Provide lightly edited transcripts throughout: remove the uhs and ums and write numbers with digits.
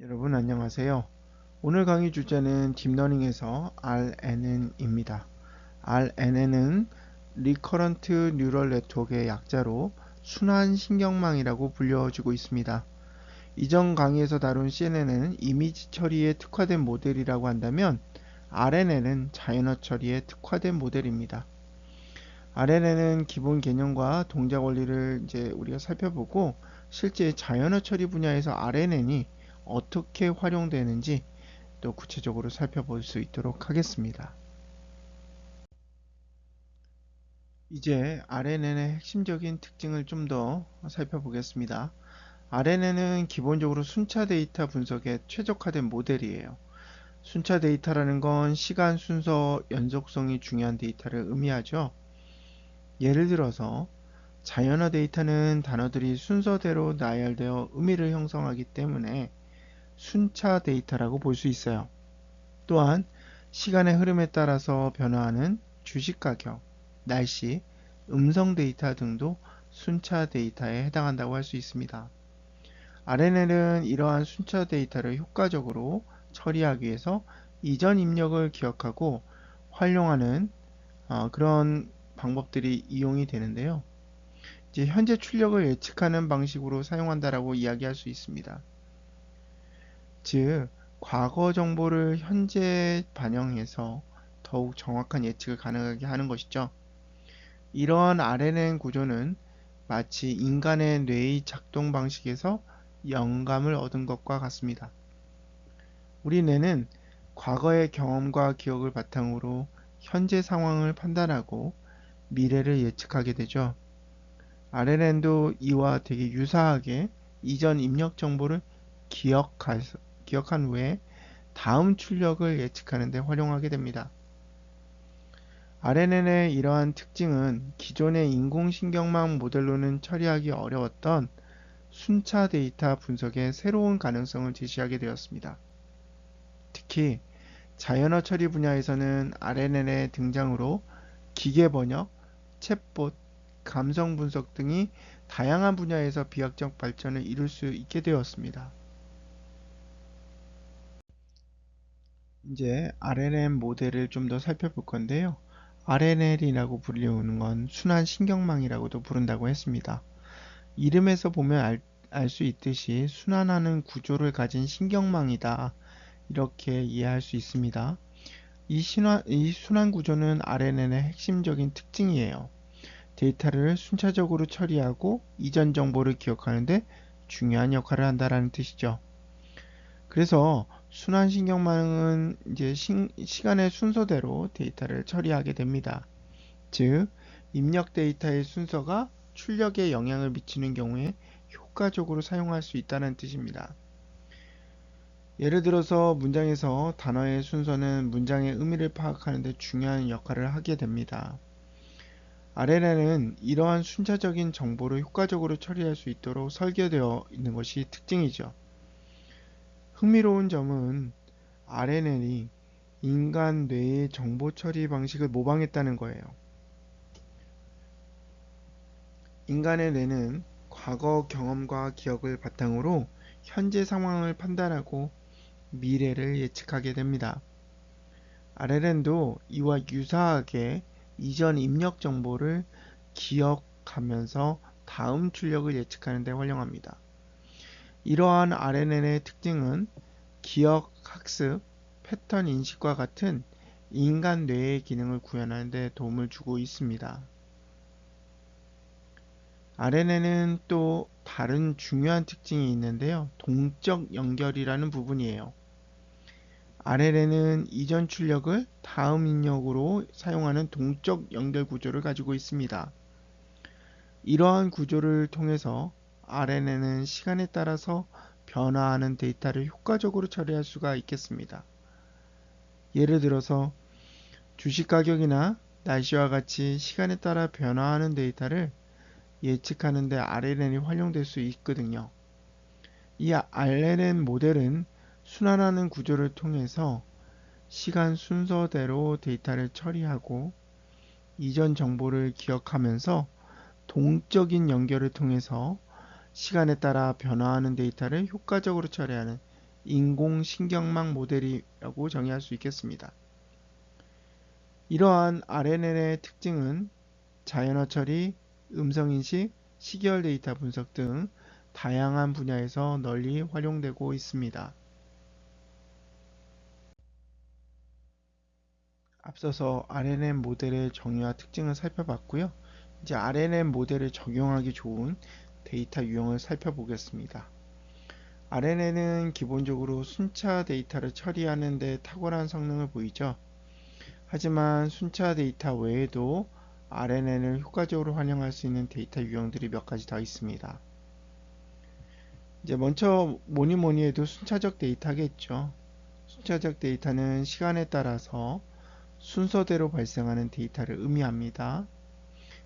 여러분 안녕하세요. 오늘 강의 주제는 딥러닝에서 RNN입니다. RNN은 Recurrent Neural Network의 약자로 순환 신경망이라고 불려지고 있습니다. 이전 강의에서 다룬 CNN은 이미지 처리에 특화된 모델이라고 한다면 RNN은 자연어 처리에 특화된 모델입니다. RNN은 기본 개념과 동작 원리를 우리가 살펴보고 실제 자연어 처리 분야에서 RNN이 어떻게 활용되는지 또 구체적으로 살펴볼 수 있도록 하겠습니다. 이제 RNN의 핵심적인 특징을 좀 더 살펴보겠습니다. RNN은 기본적으로 순차 데이터 분석에 최적화된 모델이에요. 순차 데이터라는 건 시간 순서 연속성이 중요한 데이터를 의미하죠. 예를 들어서 자연어 데이터는 단어들이 순서대로 나열되어 의미를 형성하기 때문에 순차 데이터라고 볼 수 있어요. 또한 시간의 흐름에 따라서 변화하는 주식 가격, 날씨, 음성 데이터 등도 순차 데이터에 해당한다고 할 수 있습니다. RNN은 이러한 순차 데이터를 효과적으로 처리하기 위해서 이전 입력을 기억하고 활용하는 그런 방법들이 이용이 되는데요. 이제 현재 출력을 예측하는 방식으로 사용한다라고 이야기할 수 있습니다. 즉, 과거 정보를 현재 반영해서 더욱 정확한 예측을 가능하게 하는 것이죠. 이러한 RNN 구조는 마치 인간의 뇌의 작동 방식에서 영감을 얻은 것과 같습니다. 우리 뇌는 과거의 경험과 기억을 바탕으로 현재 상황을 판단하고 미래를 예측하게 되죠. RNN도 이와 되게 유사하게 이전 입력 정보를 기억한 후에 다음 출력을 예측하는 데 활용하게 됩니다. RNN의 이러한 특징은 기존의 인공신경망 모델로는 처리하기 어려웠던 순차 데이터 분석의 새로운 가능성을 제시하게 되었습니다. 특히 자연어 처리 분야에서는 RNN의 등장으로 기계 번역, 챗봇, 감성 분석 등이 다양한 분야에서 비약적 발전을 이룰 수 있게 되었습니다. 이제 RNN 모델을 좀 더 살펴볼 건데요. RNL이라고 불리우는 건 순환 신경망이라고도 부른다고 했습니다. 이름에서 보면 알 수 있듯이 순환하는 구조를 가진 신경망이다. 이렇게 이해할 수 있습니다. 이 순환 구조는 RNN의 핵심적인 특징이에요. 데이터를 순차적으로 처리하고 이전 정보를 기억하는데 중요한 역할을 한다는 뜻이죠. 그래서 순환신경망은 이제 시간의 순서대로 데이터를 처리하게 됩니다. 즉, 입력 데이터의 순서가 출력에 영향을 미치는 경우에 효과적으로 사용할 수 있다는 뜻입니다. 예를 들어서 문장에서 단어의 순서는 문장의 의미를 파악하는 데 중요한 역할을 하게 됩니다. RNN은 이러한 순차적인 정보를 효과적으로 처리할 수 있도록 설계되어 있는 것이 특징이죠. 흥미로운 점은 RNN이 인간 뇌의 정보 처리 방식을 모방했다는 거예요. 인간의 뇌는 과거 경험과 기억을 바탕으로 현재 상황을 판단하고 미래를 예측하게 됩니다. RNN도 이와 유사하게 이전 입력 정보를 기억하면서 다음 출력을 예측하는 데 활용합니다. 이러한 RNN의 특징은 기억, 학습, 패턴 인식과 같은 인간 뇌의 기능을 구현하는 데 도움을 주고 있습니다. RNN은 또 다른 중요한 특징이 있는데요. 동적 연결이라는 부분이에요. RNN은 이전 출력을 다음 입력으로 사용하는 동적 연결 구조를 가지고 있습니다. 이러한 구조를 통해서 RNN은 시간에 따라서 변화하는 데이터를 효과적으로 처리할 수가 있겠습니다. 예를 들어서 주식 가격이나 날씨와 같이 시간에 따라 변화하는 데이터를 예측하는 데 RNN이 활용될 수 있거든요. 이 RNN 모델은 순환하는 구조를 통해서 시간 순서대로 데이터를 처리하고 이전 정보를 기억하면서 동적인 연결을 통해서 시간에 따라 변화하는 데이터를 효과적으로 처리하는 인공신경망 모델이라고 정의할 수 있겠습니다. 이러한 RNN의 특징은 자연어 처리, 음성인식, 시계열 데이터 분석 등 다양한 분야에서 널리 활용되고 있습니다. 앞서서 RNN 모델의 정의와 특징을 살펴봤고요. 이제 RNN 모델을 적용하기 좋은 데이터 유형을 살펴보겠습니다. RNN은 기본적으로 순차 데이터를 처리하는 데 탁월한 성능을 보이죠. 하지만 순차 데이터 외에도 RNN을 효과적으로 활용할 수 있는 데이터 유형들이 몇 가지 더 있습니다. 이제 먼저 뭐니 해도 순차적 데이터겠죠. 순차적 데이터는 시간에 따라서 순서대로 발생하는 데이터를 의미합니다.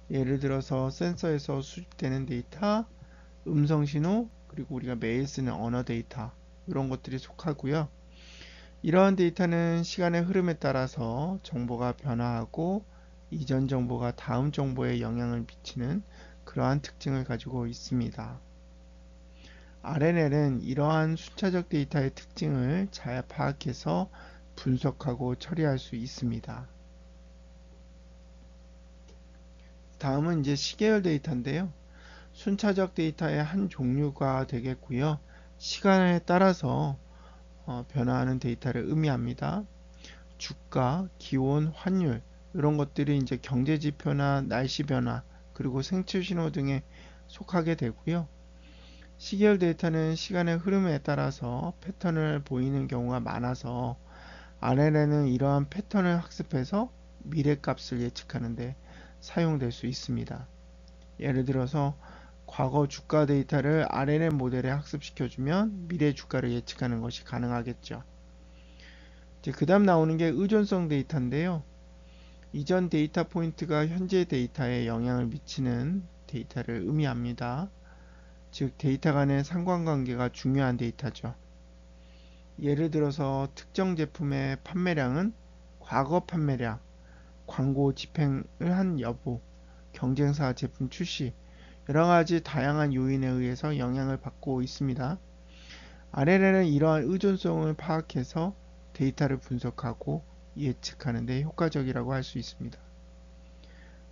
예를 들어서 센서에서 수집되는 데이터, 음성 신호, 그리고 우리가 매일 쓰는 언어 데이터 이런 것들이 속하고요. 이러한 데이터는 시간의 흐름에 따라서 정보가 변화하고 이전 정보가 다음 정보에 영향을 미치는 그러한 특징을 가지고 있습니다. RNN은 이러한 순차적 데이터의 특징을 잘 파악해서 분석하고 처리할 수 있습니다. 다음은 이제 시계열 데이터인데요. 순차적 데이터의 한 종류가 되겠고요. 시간에 따라서 변화하는 데이터를 의미합니다. 주가, 기온, 환율 이런 것들이 이제 경제 지표나 날씨 변화 그리고 생체 신호 등에 속하게 되고요. 시계열 데이터는 시간의 흐름에 따라서 패턴을 보이는 경우가 많아서 RNN은 이러한 패턴을 학습해서 미래값을 예측하는 데 사용될 수 있습니다. 예를 들어서 과거 주가 데이터를 RNN 모델에 학습시켜주면 미래 주가를 예측하는 것이 가능하겠죠. 이제 그 다음 나오는 게 의존성 데이터인데요. 이전 데이터 포인트가 현재 데이터에 영향을 미치는 데이터를 의미합니다. 즉 데이터 간의 상관관계가 중요한 데이터죠. 예를 들어서 특정 제품의 판매량은 과거 판매량, 광고 집행을 한 여부, 경쟁사 제품 출시, 여러가지 다양한 요인에 의해서 영향을 받고 있습니다. RNN은 이러한 의존성을 파악해서 데이터를 분석하고 예측하는 데 효과적이라고 할 수 있습니다.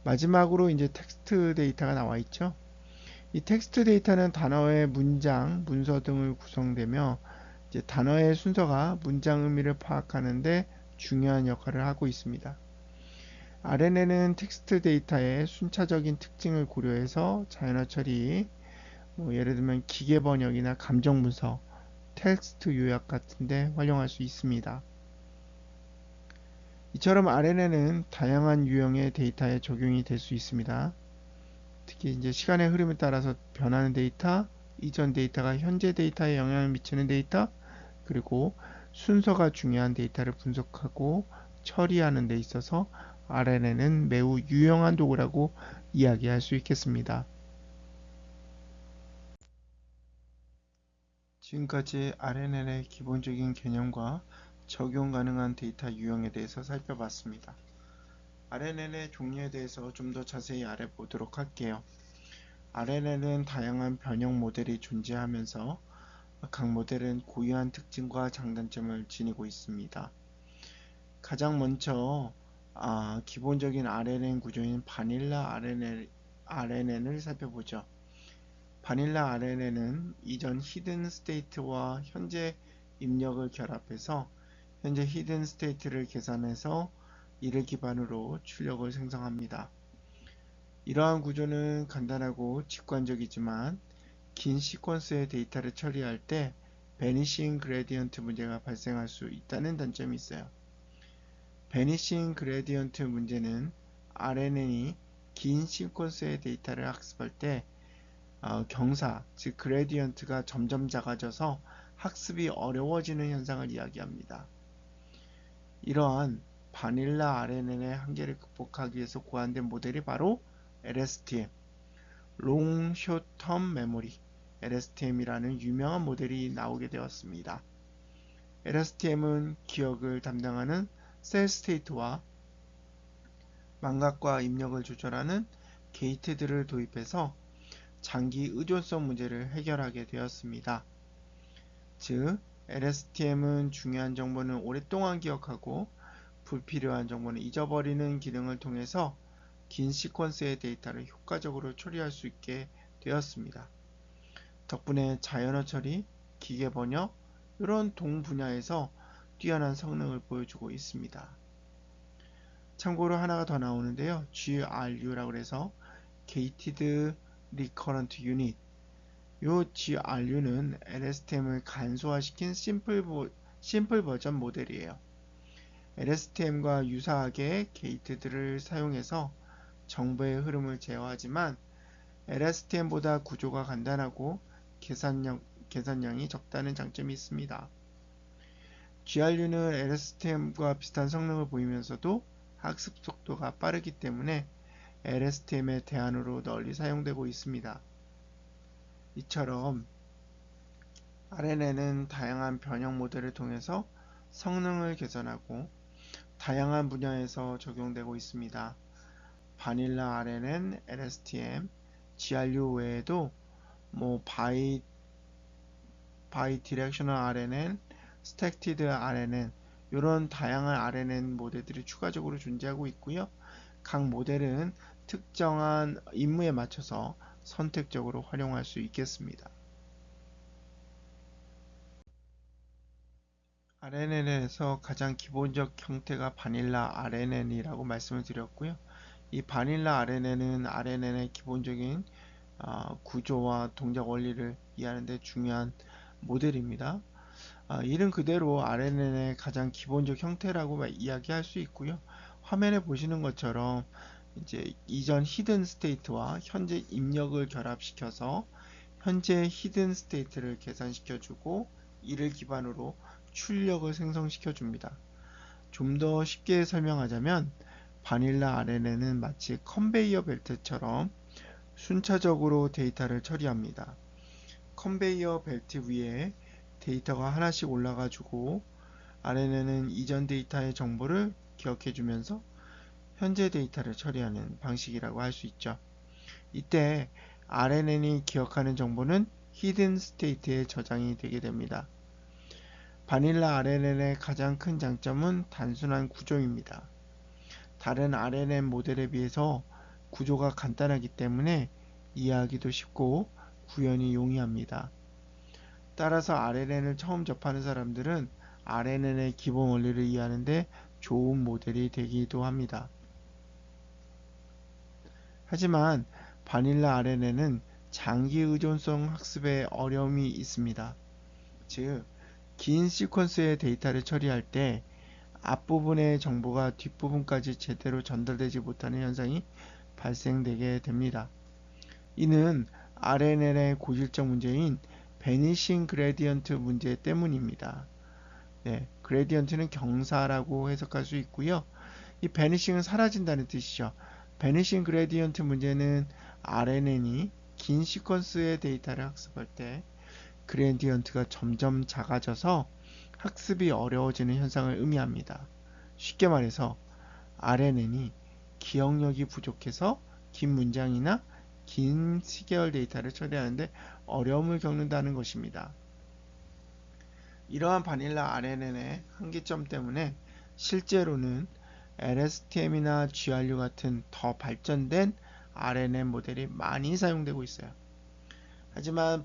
마지막으로 이제 텍스트 데이터가 나와 있죠. 이 텍스트 데이터는 단어의 문장, 문서 등을 구성되며 이제 단어의 순서가 문장 의미를 파악하는 데 중요한 역할을 하고 있습니다. RNN은 텍스트 데이터의 순차적인 특징을 고려해서 자연어 처리, 예를 들면 기계 번역이나 감정 분석, 텍스트 요약 같은데 활용할 수 있습니다. 이처럼 RNN은 다양한 유형의 데이터에 적용이 될 수 있습니다. 특히 이제 시간의 흐름에 따라서 변하는 데이터, 이전 데이터가 현재 데이터에 영향을 미치는 데이터, 그리고 순서가 중요한 데이터를 분석하고 처리하는 데 있어서 RNN은 매우 유용한 도구라고 이야기할 수 있겠습니다. 지금까지 RNN의 기본적인 개념과 적용 가능한 데이터 유형에 대해서 살펴봤습니다. RNN의 종류에 대해서 좀 더 자세히 알아보도록 할게요. RNN은 다양한 변형 모델이 존재하면서 각 모델은 고유한 특징과 장단점을 지니고 있습니다. 가장 먼저 기본적인 RNN 구조인 바닐라 RNN을 살펴보죠. 바닐라 RNN은 이전 히든 스테이트와 현재 입력을 결합해서 현재 히든 스테이트를 계산해서 이를 기반으로 출력을 생성합니다. 이러한 구조는 간단하고 직관적이지만 긴 시퀀스의 데이터를 처리할 때 베니싱 그레디언트 문제가 발생할 수 있다는 단점이 있어요. 베니싱 그레디언트 문제는 RNN이 긴 시퀀스의 데이터를 학습할 때 경사, 즉 그레디언트가 점점 작아져서 학습이 어려워지는 현상을 이야기합니다. 이러한 바닐라 RNN의 한계를 극복하기 위해서 고안된 모델이 바로 LSTM, Long Short Term Memory, LSTM이라는 유명한 모델이 나오게 되었습니다. LSTM은 기억을 담당하는 셀 스테이트와 망각과 입력을 조절하는 게이트들을 도입해서 장기 의존성 문제를 해결하게 되었습니다. 즉, LSTM은 중요한 정보는 오랫동안 기억하고 불필요한 정보는 잊어버리는 기능을 통해서 긴 시퀀스의 데이터를 효과적으로 처리할 수 있게 되었습니다. 덕분에 자연어 처리, 기계 번역, 이런 동분야에서 뛰어난 성능을 보여주고 있습니다. 참고로 하나가 더 나오는데요. GRU라고 해서 Gated Recurrent Unit. 이 GRU는 LSTM을 간소화시킨 심플 버전 모델이에요. LSTM과 유사하게 게이트들을 사용해서 정보의 흐름을 제어하지만 LSTM보다 구조가 간단하고 계산량이 적다는 장점이 있습니다. GRU는 LSTM과 비슷한 성능을 보이면서도 학습 속도가 빠르기 때문에 LSTM의 대안으로 널리 사용되고 있습니다. 이처럼 RNN은 다양한 변형 모델을 통해서 성능을 개선하고 다양한 분야에서 적용되고 있습니다. 바닐라 RNN, LSTM, GRU 외에도 바이디렉셔널 RNN, 스택티드 RNN 이런 다양한 RNN 모델들이 추가적으로 존재하고 있고요. 각 모델은 특정한 임무에 맞춰서 선택적으로 활용할 수 있겠습니다. RNN에서 가장 기본적 형태가 바닐라 RNN이라고 말씀을 드렸고요. 이 바닐라 RNN은 RNN의 기본적인 구조와 동작 원리를 이해하는 데 중요한 모델입니다. 이름 그대로 RNN의 가장 기본적 형태라고 이야기할 수 있고요. 화면에 보시는 것처럼 이제 이전 히든 스테이트와 현재 입력을 결합시켜서 현재 히든 스테이트를 계산시켜주고 이를 기반으로 출력을 생성시켜줍니다. 좀 더 쉽게 설명하자면 바닐라 RNN은 마치 컨베이어 벨트처럼 순차적으로 데이터를 처리합니다. 컨베이어 벨트 위에 데이터가 하나씩 올라가주고 RNN은 이전 데이터의 정보를 기억해주면서 현재 데이터를 처리하는 방식이라고 할 수 있죠. 이때 RNN이 기억하는 정보는 히든 스테이트에 저장이 되게 됩니다. 바닐라 RNN의 가장 큰 장점은 단순한 구조입니다. 다른 RNN 모델에 비해서 구조가 간단하기 때문에 이해하기도 쉽고 구현이 용이합니다. 따라서 RNN을 처음 접하는 사람들은 RNN의 기본 원리를 이해하는데 좋은 모델이 되기도 합니다. 하지만 바닐라 RNN은 장기 의존성 학습에 어려움이 있습니다. 즉, 긴 시퀀스의 데이터를 처리할 때 앞부분의 정보가 뒷부분까지 제대로 전달되지 못하는 현상이 발생되게 됩니다. 이는 RNN의 고질적 문제인 베니싱 그레디언트 문제 때문입니다. 네, 그레디언트는 경사라고 해석할 수 있고요. 이 베니싱은 사라진다는 뜻이죠. 베니싱 그레디언트 문제는 RNN이 긴 시퀀스의 데이터를 학습할 때 그레디언트가 점점 작아져서 학습이 어려워지는 현상을 의미합니다. 쉽게 말해서 RNN이 기억력이 부족해서 긴 문장이나 긴 시계열 데이터를 처리하는데 어려움을 겪는다는 것입니다. 이러한 바닐라 RNN의 한계점 때문에 실제로는 LSTM이나 GRU 같은 더 발전된 RNN 모델이 많이 사용되고 있어요. 하지만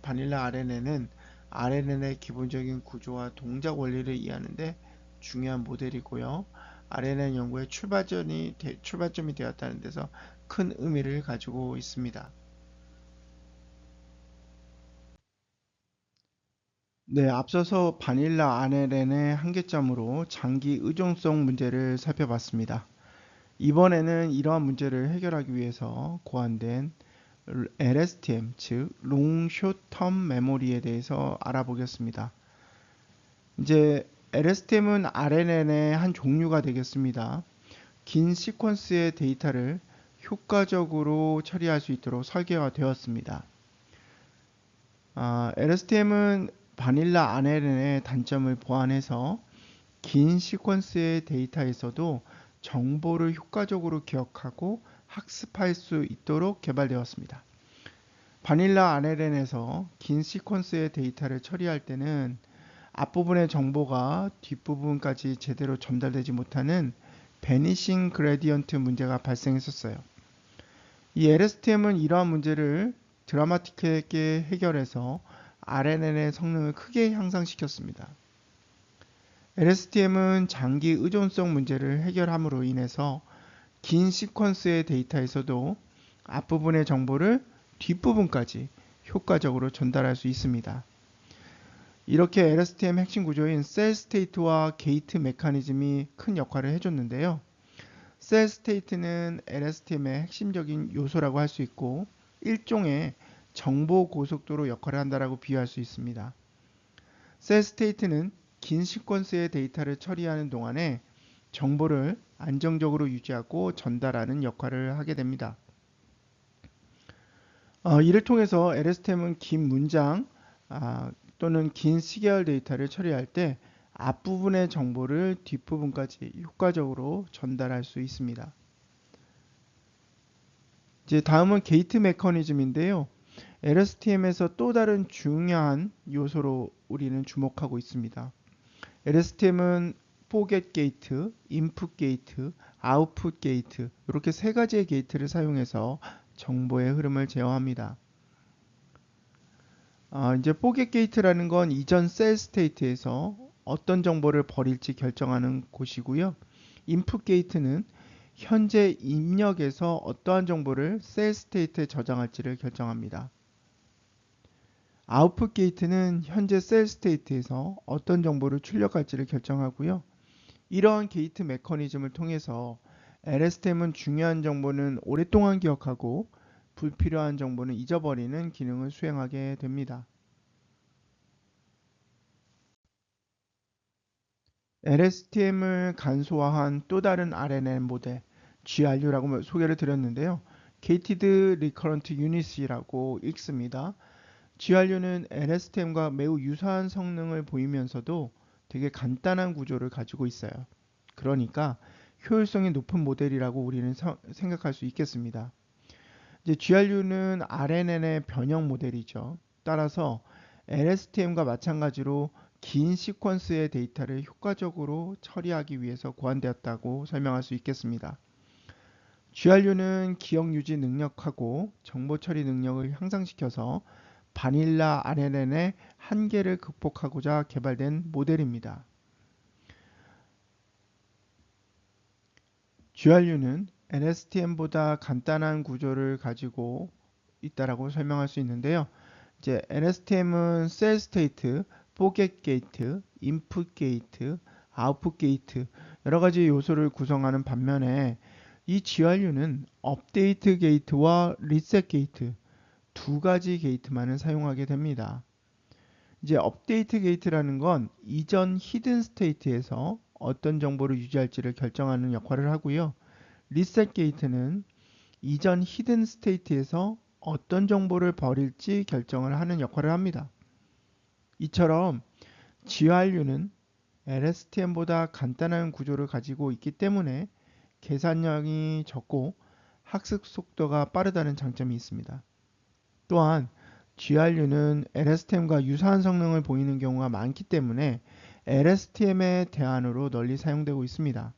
바닐라 RNN은 RNN의 기본적인 구조와 동작 원리를 이해하는데 중요한 모델이고요. RNN 연구의 출발점이 되었다는 데서 큰 의미를 가지고 있습니다. 네, 앞서서 바닐라 RNN의 한계점으로 장기 의존성 문제를 살펴봤습니다. 이번에는 이러한 문제를 해결하기 위해서 고안된 LSTM, 즉 Long Short Term Memory에 대해서 알아보겠습니다. 이제 LSTM은 RNN의 한 종류가 되겠습니다. 긴 시퀀스의 데이터를 효과적으로 처리할 수 있도록 설계가 되었습니다. LSTM은 바닐라 RNN의 단점을 보완해서 긴 시퀀스의 데이터에서도 정보를 효과적으로 기억하고 학습할 수 있도록 개발되었습니다. 바닐라 RNN에서 긴 시퀀스의 데이터를 처리할 때는 앞부분의 정보가 뒷부분까지 제대로 전달되지 못하는 베니싱 그레디언트 문제가 발생했었어요. 이 LSTM은 이러한 문제를 드라마틱하게 해결해서 RNN의 성능을 크게 향상시켰습니다. LSTM은 장기 의존성 문제를 해결함으로 인해서 긴 시퀀스의 데이터에서도 앞부분의 정보를 뒷부분까지 효과적으로 전달할 수 있습니다. 이렇게 LSTM 핵심 구조인 셀 스테이트와 게이트 메커니즘이 큰 역할을 해줬는데요. 셀 스테이트는 LSTM의 핵심적인 요소라고 할 수 있고 일종의 정보 고속도로 역할을 한다고 비유할 수 있습니다. 셀 스테이트는 긴 시퀀스의 데이터를 처리하는 동안에 정보를 안정적으로 유지하고 전달하는 역할을 하게 됩니다. 이를 통해서 LSTM은 긴 문장 또는 긴 시계열 데이터를 처리할 때 앞부분의 정보를 뒷부분까지 효과적으로 전달할 수 있습니다. 이제 다음은 게이트 메커니즘인데요. LSTM에서 또 다른 중요한 요소로 우리는 주목하고 있습니다. LSTM은 포겟 게이트, 인풋 게이트, 아웃풋 게이트 이렇게 세 가지의 게이트를 사용해서 정보의 흐름을 제어합니다. 이제 포겟 게이트라는 건 이전 셀 스테이트에서 어떤 정보를 버릴지 결정하는 곳이고요. 인풋 게이트는 현재 입력에서 어떠한 정보를 셀 스테이트에 저장할지를 결정합니다. 아웃풋 게이트는 현재 셀 스테이트에서 어떤 정보를 출력할지를 결정하고요. 이러한 게이트 메커니즘을 통해서 LSTM은 중요한 정보는 오랫동안 기억하고 불필요한 정보는 잊어버리는 기능을 수행하게 됩니다. LSTM을 간소화한 또 다른 RNN 모델 GRU라고 소개를 드렸는데요. Gated Recurrent Unit이라고 읽습니다. GRU는 LSTM과 매우 유사한 성능을 보이면서도 되게 간단한 구조를 가지고 있어요. 그러니까 효율성이 높은 모델이라고 우리는 생각할 수 있겠습니다. 이제 GRU는 RNN의 변형 모델이죠. 따라서 LSTM과 마찬가지로 긴 시퀀스의 데이터를 효과적으로 처리하기 위해서 고안되었다고 설명할 수 있겠습니다. GRU는 기억 유지 능력하고 정보 처리 능력을 향상시켜서 바닐라 RNN의 한계를 극복하고자 개발된 모델입니다. GRU는 LSTM보다 간단한 구조를 가지고 있다라고 설명할 수 있는데요. 이제 LSTM은 셀 스테이트, 포겟 게이트, 인풋 게이트, 아웃풋 게이트 여러 가지 요소를 구성하는 반면에 이 GRU는 업데이트 게이트와 리셋 게이트 두 가지 게이트만을 사용하게 됩니다. 이제 업데이트 게이트라는 건 이전 히든 스테이트에서 어떤 정보를 유지할지를 결정하는 역할을 하고요. 리셋 게이트는 이전 히든 스테이트에서 어떤 정보를 버릴지 결정을 하는 역할을 합니다. 이처럼 GRU는 LSTM보다 간단한 구조를 가지고 있기 때문에 계산량이 적고 학습 속도가 빠르다는 장점이 있습니다. 또한 GRU는 LSTM과 유사한 성능을 보이는 경우가 많기 때문에 LSTM의 대안으로 널리 사용되고 있습니다.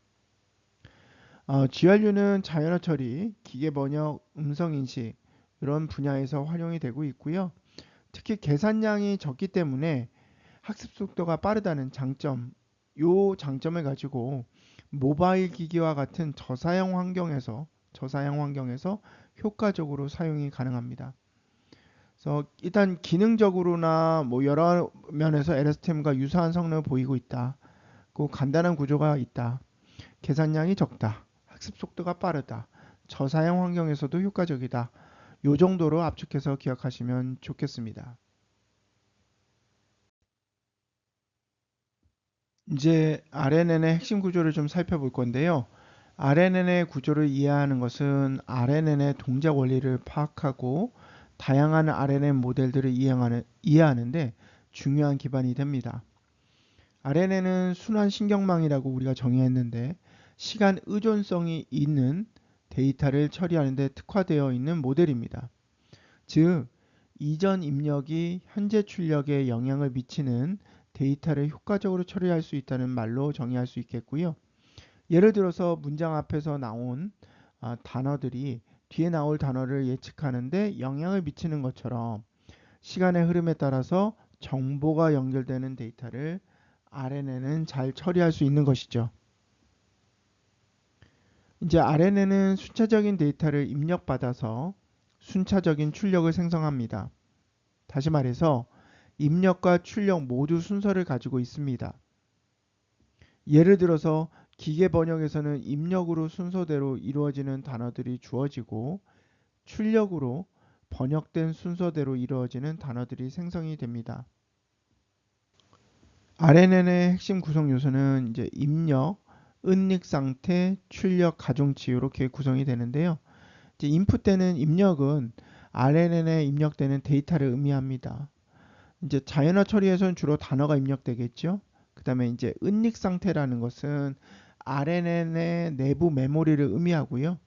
GRU는 자연어 처리, 기계 번역, 음성 인식 이런 분야에서 활용이 되고 있고요. 특히 계산량이 적기 때문에 학습 속도가 빠르다는 장점, 이 장점을 가지고 모바일 기기와 같은 저사양 환경에서 효과적으로 사용이 가능합니다. 그래서 일단 기능적으로나 뭐 여러 면에서 LSTM과 유사한 성능을 보이고 있다. 그 간단한 구조가 있다. 계산량이 적다. 학습 속도가 빠르다. 저사양 환경에서도 효과적이다. 요 정도로 압축해서 기억하시면 좋겠습니다. 이제 RNN의 핵심 구조를 좀 살펴볼 건데요. RNN의 구조를 이해하는 것은 RNN의 동작 원리를 파악하고 다양한 RNN 모델들을 이해하는데 중요한 기반이 됩니다. RNN은 순환 신경망이라고 우리가 정의했는데 시간 의존성이 있는 데이터를 처리하는 데 특화되어 있는 모델입니다. 즉, 이전 입력이 현재 출력에 영향을 미치는 데이터를 효과적으로 처리할 수 있다는 말로 정의할 수 있겠고요. 예를 들어서 문장 앞에서 나온 단어들이 뒤에 나올 단어를 예측하는데 영향을 미치는 것처럼 시간의 흐름에 따라서 정보가 연결되는 데이터를 RNN은 잘 처리할 수 있는 것이죠. 이제 RNN은 순차적인 데이터를 입력받아서 순차적인 출력을 생성합니다. 다시 말해서 입력과 출력 모두 순서를 가지고 있습니다. 예를 들어서 기계 번역에서는 입력으로 순서대로 이루어지는 단어들이 주어지고 출력으로 번역된 순서대로 이루어지는 단어들이 생성이 됩니다. RNN의 핵심 구성 요소는 이제 입력, 은닉 상태, 출력, 가중치 이렇게 구성이 되는데요. 이제 인풋 때는 입력은 RNN에 입력되는 데이터를 의미합니다. 이제 자연어 처리에서는 주로 단어가 입력되겠죠. 그 다음에 이제 은닉 상태라는 것은 RNN의 내부 메모리를 의미하고요.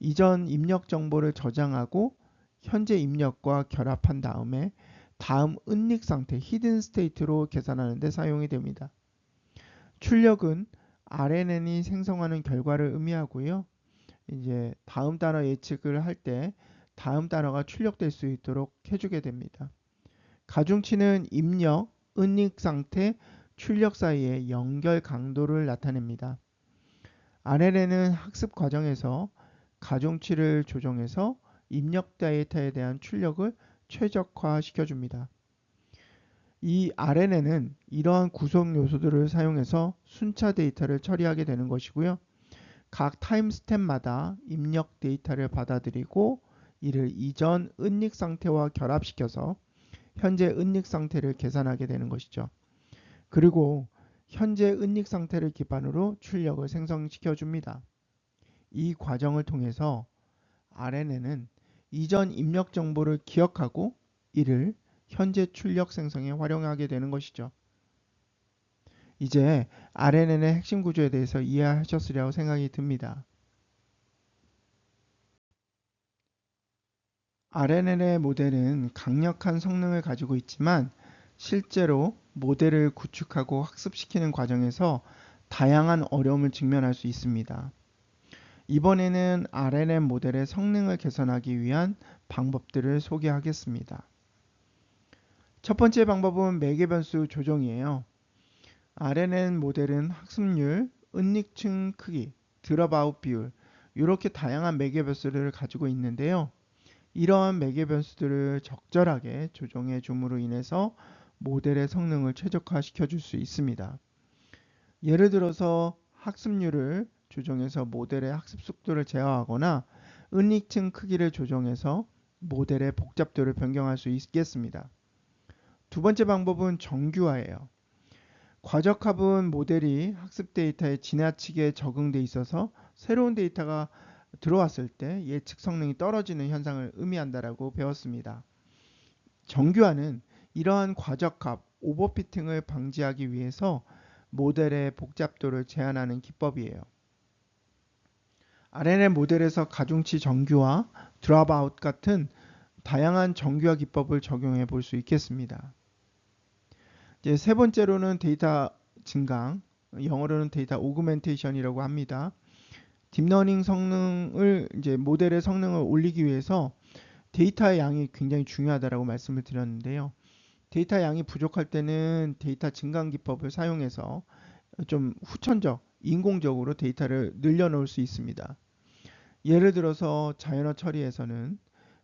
이전 입력 정보를 저장하고 현재 입력과 결합한 다음에 다음 은닉 상태, 히든 스테이트로 계산하는 데 사용이 됩니다. 출력은 RNN이 생성하는 결과를 의미하고요. 이제 다음 단어 예측을 할 때 다음 단어가 출력될 수 있도록 해주게 됩니다. 가중치는 입력, 은닉 상태, 출력 사이의 연결 강도를 나타냅니다. RNN은 학습 과정에서 가중치를 조정해서 입력 데이터에 대한 출력을 최적화 시켜줍니다. 이 RNN은 이러한 구성 요소들을 사용해서 순차 데이터를 처리하게 되는 것이고요. 각 타임 스텝마다 입력 데이터를 받아들이고 이를 이전 은닉 상태와 결합시켜서 현재 은닉 상태를 계산하게 되는 것이죠. 그리고 현재 은닉 상태를 기반으로 출력을 생성시켜 줍니다. 이 과정을 통해서 RNN은 이전 입력 정보를 기억하고 이를 현재 출력 생성에 활용하게 되는 것이죠. 이제 RNN의 핵심 구조에 대해서 이해하셨으리라고 생각이 듭니다. RNN의 모델은 강력한 성능을 가지고 있지만 실제로 모델을 구축하고 학습시키는 과정에서 다양한 어려움을 직면할 수 있습니다. 이번에는 RNN 모델의 성능을 개선하기 위한 방법들을 소개하겠습니다. 첫 번째 방법은 매개 변수 조정이에요. RNN 모델은 학습률, 은닉층 크기, 드롭아웃 비율 이렇게 다양한 매개 변수를 가지고 있는데요. 이러한 매개 변수들을 적절하게 조정해 줌으로 인해서 모델의 성능을 최적화시켜 줄 수 있습니다. 예를 들어서 학습률을 조정해서 모델의 학습 속도를 제어하거나 은닉층 크기를 조정해서 모델의 복잡도를 변경할 수 있겠습니다. 두 번째 방법은 정규화예요. 과적합은 모델이 학습 데이터에 지나치게 적응돼 있어서 새로운 데이터가 들어왔을 때 예측 성능이 떨어지는 현상을 의미한다라고 배웠습니다. 정규화는 이러한 과적합, 오버피팅을 방지하기 위해서 모델의 복잡도를 제한하는 기법이에요. RNN 모델에서 가중치 정규화, 드롭아웃 같은 다양한 정규화 기법을 적용해 볼 수 있겠습니다. 이제 세 번째로는 데이터 증강, 영어로는 데이터 오그멘테이션이라고 합니다. 딥러닝 성능을 이제 모델의 성능을 올리기 위해서 데이터의 양이 굉장히 중요하다라고 말씀을 드렸는데요. 데이터 양이 부족할 때는 데이터 증강 기법을 사용해서 좀 후천적, 인공적으로 데이터를 늘려놓을 수 있습니다. 예를 들어서 자연어 처리에서는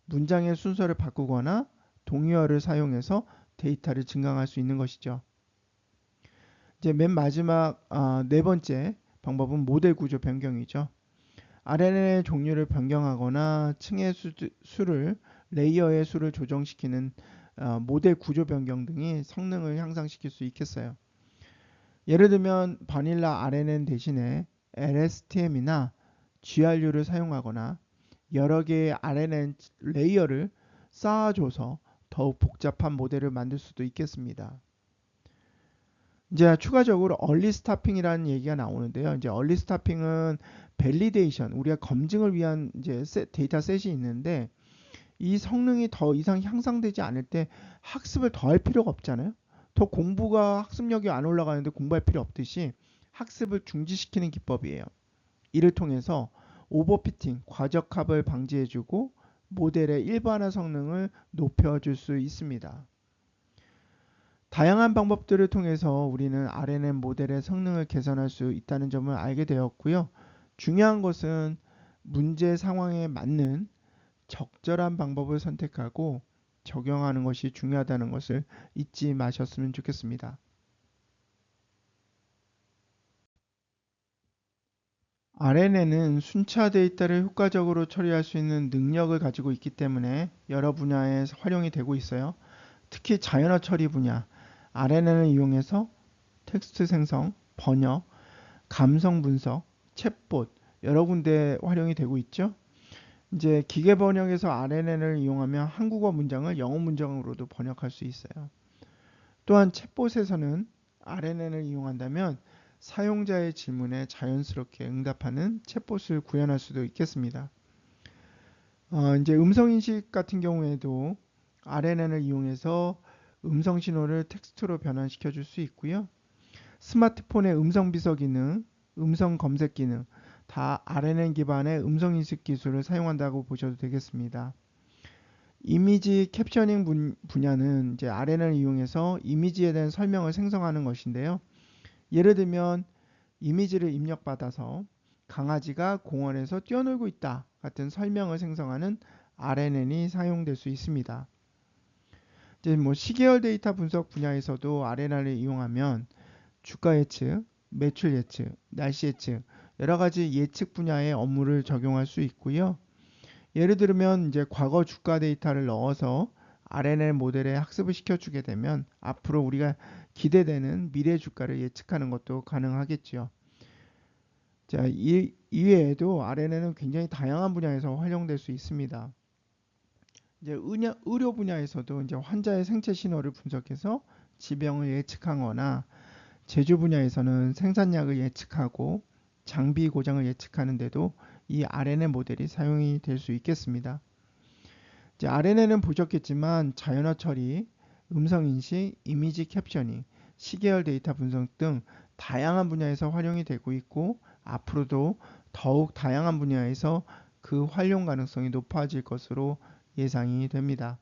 문장의 순서를 바꾸거나 동의어를 사용해서 데이터를 증강할 수 있는 것이죠. 이제 맨 마지막 네 번째 방법은 모델 구조 변경이죠. RNN의 종류를 변경하거나 층의 수를 레이어의 수를 조정시키는 모델 구조 변경 등이 성능을 향상시킬 수 있겠어요. 예를 들면 바닐라 RNN 대신에 LSTM이나 GRU를 사용하거나 여러 개의 RNN 레이어를 쌓아줘서 더욱 복잡한 모델을 만들 수도 있겠습니다. 이제 추가적으로 얼리 스타핑이라는 얘기가 나오는데요. 이제 얼리 스타핑은 밸리데이션, 우리가 검증을 위한 이제 데이터 셋이 있는데 이 성능이 더 이상 향상되지 않을 때 학습을 더 할 필요가 없잖아요. 더 공부가 학습력이 안 올라가는데 공부할 필요 없듯이 학습을 중지시키는 기법이에요. 이를 통해서 오버피팅, 과적합을 방지해주고 모델의 일반화 성능을 높여줄 수 있습니다. 다양한 방법들을 통해서 우리는 RNN 모델의 성능을 개선할 수 있다는 점을 알게 되었고요. 중요한 것은 문제 상황에 맞는 적절한 방법을 선택하고 적용하는 것이 중요하다는 것을 잊지 마셨으면 좋겠습니다. RNN은 순차 데이터를 효과적으로 처리할 수 있는 능력을 가지고 있기 때문에 여러 분야에 활용이 되고 있어요. 특히 자연어 처리 분야, RNN을 이용해서 텍스트 생성, 번역, 감성 분석, 챗봇 여러 군데 활용이 되고 있죠. 이제 기계 번역에서 RNN을 이용하면 한국어 문장을 영어 문장으로도 번역할 수 있어요. 또한 챗봇에서는 RNN을 이용한다면 사용자의 질문에 자연스럽게 응답하는 챗봇을 구현할 수도 있겠습니다. 이제 음성인식 같은 경우에도 RNN을 이용해서 음성 신호를 텍스트로 변환시켜 줄 수 있고요. 스마트폰의 음성 비서 기능, 음성 검색 기능 다 RNN 기반의 음성 인식 기술을 사용한다고 보셔도 되겠습니다. 이미지 캡셔닝 분야는 이제 RNN을 이용해서 이미지에 대한 설명을 생성하는 것인데요. 예를 들면 이미지를 입력받아서 강아지가 공원에서 뛰어놀고 있다 같은 설명을 생성하는 RNN이 사용될 수 있습니다. 이제 뭐 시계열 데이터 분석 분야에서도 RNN을 이용하면 주가 예측, 매출 예측, 날씨 예측 여러 가지 예측 분야의 업무를 적용할 수 있고요. 예를 들면 이제 과거 주가 데이터를 넣어서 RNN 모델에 학습을 시켜주게 되면 앞으로 우리가 기대되는 미래 주가를 예측하는 것도 가능하겠죠. 자, 이외에도 RNN은 굉장히 다양한 분야에서 활용될 수 있습니다. 이제 의료 분야에서도 이제 환자의 생체 신호를 분석해서 질병을 예측하거나 제조 분야에서는 생산량을 예측하고 장비 고장을 예측하는데도 이 RNN 모델이 사용이 될 수 있겠습니다. 이제 RNN은 보셨겠지만 자연어 처리, 음성 인식, 이미지 캡셔닝, 시계열 데이터 분석 등 다양한 분야에서 활용이 되고 있고 앞으로도 더욱 다양한 분야에서 그 활용 가능성이 높아질 것으로 예상이 됩니다.